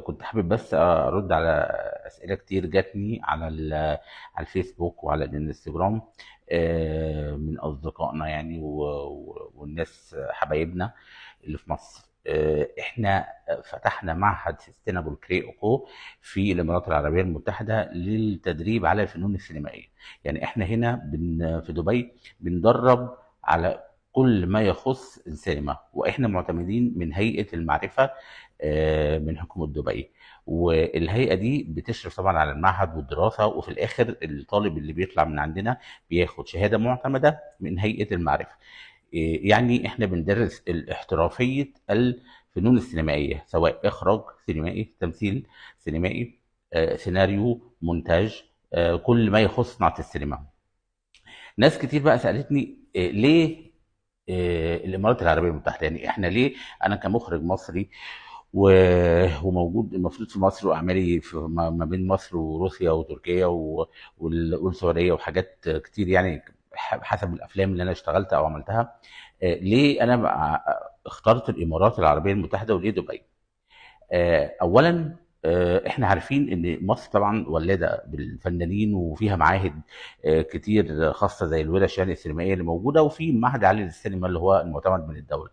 كنت حابب بس ارد على اسئله كتير جاتني على على الفيسبوك وعلى الانستجرام، من اصدقائنا يعني والناس حبايبنا اللي في مصر. احنا فتحنا معهد سستينابل كري اوكو في الامارات العربيه المتحده للتدريب على الفنون السينمائيه. يعني احنا هنا في دبي بندرب على كل ما يخص السينما، واحنا معتمدين من هيئه المعرفه من حكومه دبي. والهيئه دي بتشرف طبعا على المعهد والدراسه، وفي الاخر الطالب اللي بيطلع من عندنا بياخد شهاده معتمده من هيئه المعرفه. يعني احنا بندرس الاحترافيه الفنون السينمائيه، سواء اخراج سينمائي، تمثيل سينمائي، سيناريو، مونتاج، كل ما يخص صناعه السينما. ناس كتير بقى سالتني ليه الامارات العربيه المتحده؟ يعني احنا ليه؟ انا كمخرج مصري وموجود المفروض في مصر، واعمالي في ما بين مصر وروسيا وتركيا والسعوديه وحاجات كتير، يعني حسب الافلام اللي انا اشتغلتها او عملتها. ليه انا اخترت الامارات العربيه المتحده وليه دبي؟ اولا، احنا عارفين ان مصر طبعا ولاده بالفنانين، وفيها معاهد كتير خاصه زي الورش يعني السينمائيه اللي موجوده، وفي معهد عالي للسينما اللي هو المعتمد من الدوله.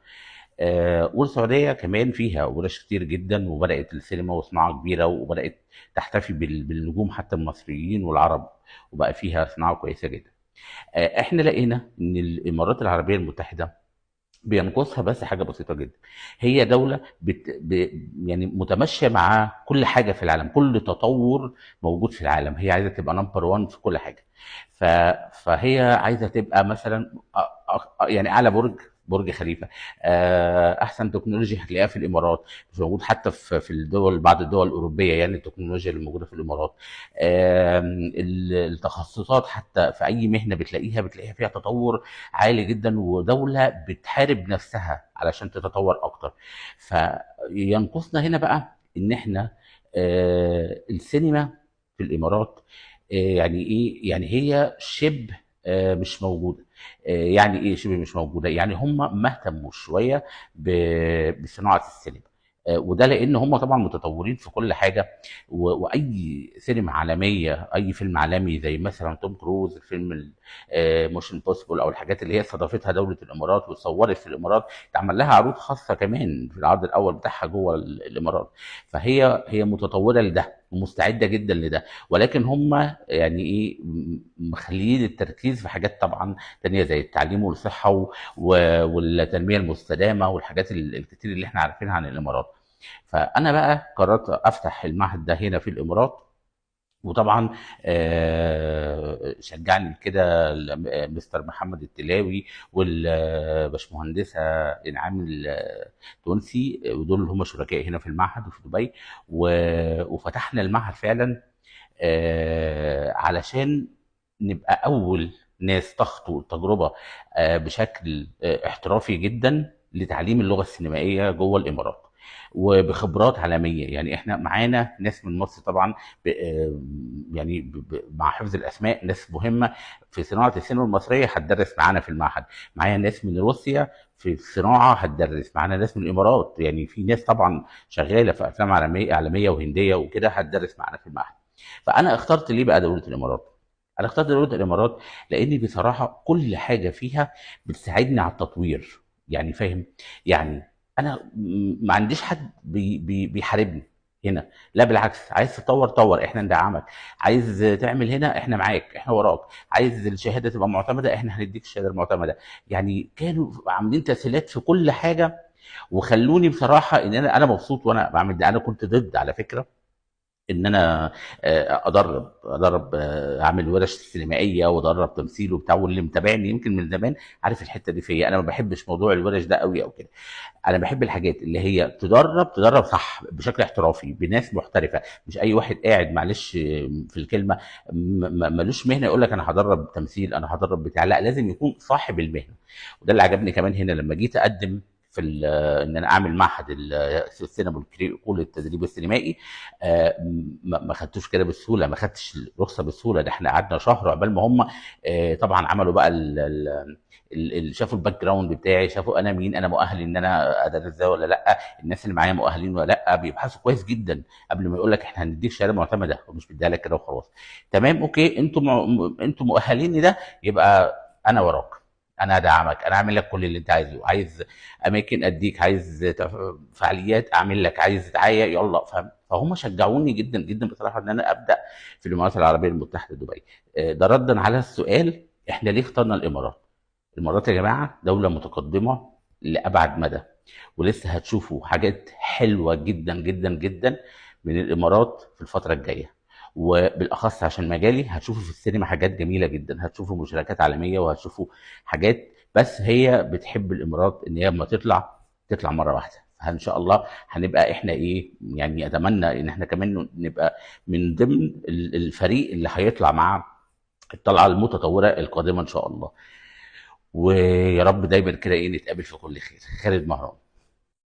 والسعوديه كمان فيها ورش كتير جدا، وبدات السينما وصناعه كبيره، وبدات تحتفي بالنجوم حتى المصريين والعرب، وبقى فيها صناعه كويسه جدا. احنا لقينا ان الامارات العربيه المتحده بينقصها بس حاجه بسيطه جدا. هي دوله يعني متماشيه مع كل حاجه في العالم، كل تطور موجود في العالم هي عايزه تبقى نمبر 1 في كل حاجه. ف... فهي عايزه تبقى مثلا يعني اعلى برج خليفه، احسن تكنولوجيا هتلاقيها في الامارات، مش موجود حتى في الدول، بعض الدول الاوروبيه، يعني التكنولوجيا اللي موجوده في الامارات. التخصصات حتى في اي مهنه بتلاقيها فيها تطور عالي جدا، ودولة بتحارب نفسها علشان تتطور اكتر. فينقصنا هنا بقى ان احنا السينما في الامارات يعني ايه؟ يعني هي شبه مش موجودة. يعني ايه شبه مش موجودة؟ يعني هم ما اهتموش شوية بصناعة السينما. وده لان هم طبعا متطورين في كل حاجه. واي سينما عالميه، اي فيلم عالمي زي مثلا توم كروز، الفيلم موشن بوسيبل، او الحاجات اللي هي استضافتها دوله الامارات واتصورت في الامارات، اتعمل لها عروض خاصه كمان في العرض الاول بتاعها جوه الامارات. فهي متطوره لده ومستعده جدا لده، ولكن هم يعني ايه مخليين التركيز في حاجات طبعا تانية زي التعليم والصحه والتنميه المستدامه والحاجات الكتير اللي احنا عارفينها عن الامارات. فانا بقى قررت افتح المعهد ده هنا في الامارات. وطبعا شجعني كده مستر محمد التلاوي والباشمهندسه انعام التونسي، ودول اللي هم شركاء هنا في المعهد وفي دبي. وفتحنا المعهد فعلا علشان نبقى اول ناس تخطو التجربه بشكل احترافي جدا لتعليم اللغه السينمائيه جوه الامارات، وبخبرات عالميه. يعني احنا معانا ناس من مصر طبعا، يعني مع حفظ الاسماء، ناس مهمه في صناعه السينما المصريه هتدرس معانا في المعهد. معايا ناس من روسيا في الصناعه هتدرس معانا، ناس من الامارات، يعني في ناس طبعا شغاله في افلام عالميه وهنديه وكده هتدرس معانا في المعهد. فانا اخترت ليه بقى دوله الامارات؟ انا اخترت دوله الامارات لان بصراحه كل حاجه فيها بتساعدني على التطوير. يعني فاهم؟ يعني انا ما عنديش حد بيحاربني هنا. لا بالعكس، عايز تطور طور، احنا ندعمك. عايز تعمل هنا، احنا معاك، احنا وراك. عايز الشهاده تبقى معتمده، احنا هنديك الشهاده المعتمده. يعني كانوا عاملين تسهيلات في كل حاجه، وخلوني بصراحه ان انا مبسوط وانا بعمل ده. انا كنت ضد على فكره ان انا ادرب اعمل ورش سينمائيه وادرب تمثيل وبتاع، واللي متابعني يمكن من زمان عارف الحته دي فيا. انا ما بحبش موضوع الورش ده قوي او كده. انا بحب الحاجات اللي هي تدرب صح بشكل احترافي بناس محترفه، مش اي واحد قاعد معلش في الكلمه ملوش مهنه يقول لك انا هدرب تمثيل، انا هدرب بتاع. لا، لازم يكون صاحب المهنه. وده اللي عجبني كمان هنا لما جيت اقدم ان انا اعمل معهد السينما والكرو للتدريب السينمائي. ما خدتوش كده بالسهوله، ما خدتش الرخصه بالسهوله، ده احنا قعدنا شهر عقبال ما هم طبعا عملوا بقى شافوا الباك جراوند بتاعي، شافوا انا مين، انا مؤهل ان انا ادرس ده ولا لا، الناس اللي معايا مؤهلين ولا لا، بيبحثوا كويس جدا قبل ما يقول لك احنا هنديك شهاده معتمده ومش بيديها لك كده وخلاص. تمام اوكي، انتوا مؤهلين ده، يبقى انا وراك، انا هدعمك، انا اعمل لك كل اللي انت عايزه، عايز اماكن اديك، عايز فعاليات اعمل لك، عايز دعايه يلا، فهم شجعوني جدا جدا بصراحه ان انا ابدا في الامارات العربيه المتحده دبي. ده ردا على السؤال احنا ليه اخترنا الامارات. الامارات يا جماعه دوله متقدمه لابعد مدى، ولسه هتشوفوا حاجات حلوه جدا جدا جدا من الامارات في الفتره الجايه، وبالاخص عشان مجالي هتشوفوا في السينما حاجات جميله جدا، هتشوفوا مشاركات عالميه وهتشوفوا حاجات. بس هي بتحب الامارات ان هي لما تطلع مره واحده، فان شاء الله هنبقى احنا ايه يعني، اتمنى ان احنا كمان نبقى من ضمن الفريق اللي هيطلع مع الطلعه المتطوره القادمه ان شاء الله. ويا رب دايما كده ايه نتقابل في كل خير. خالد مهران.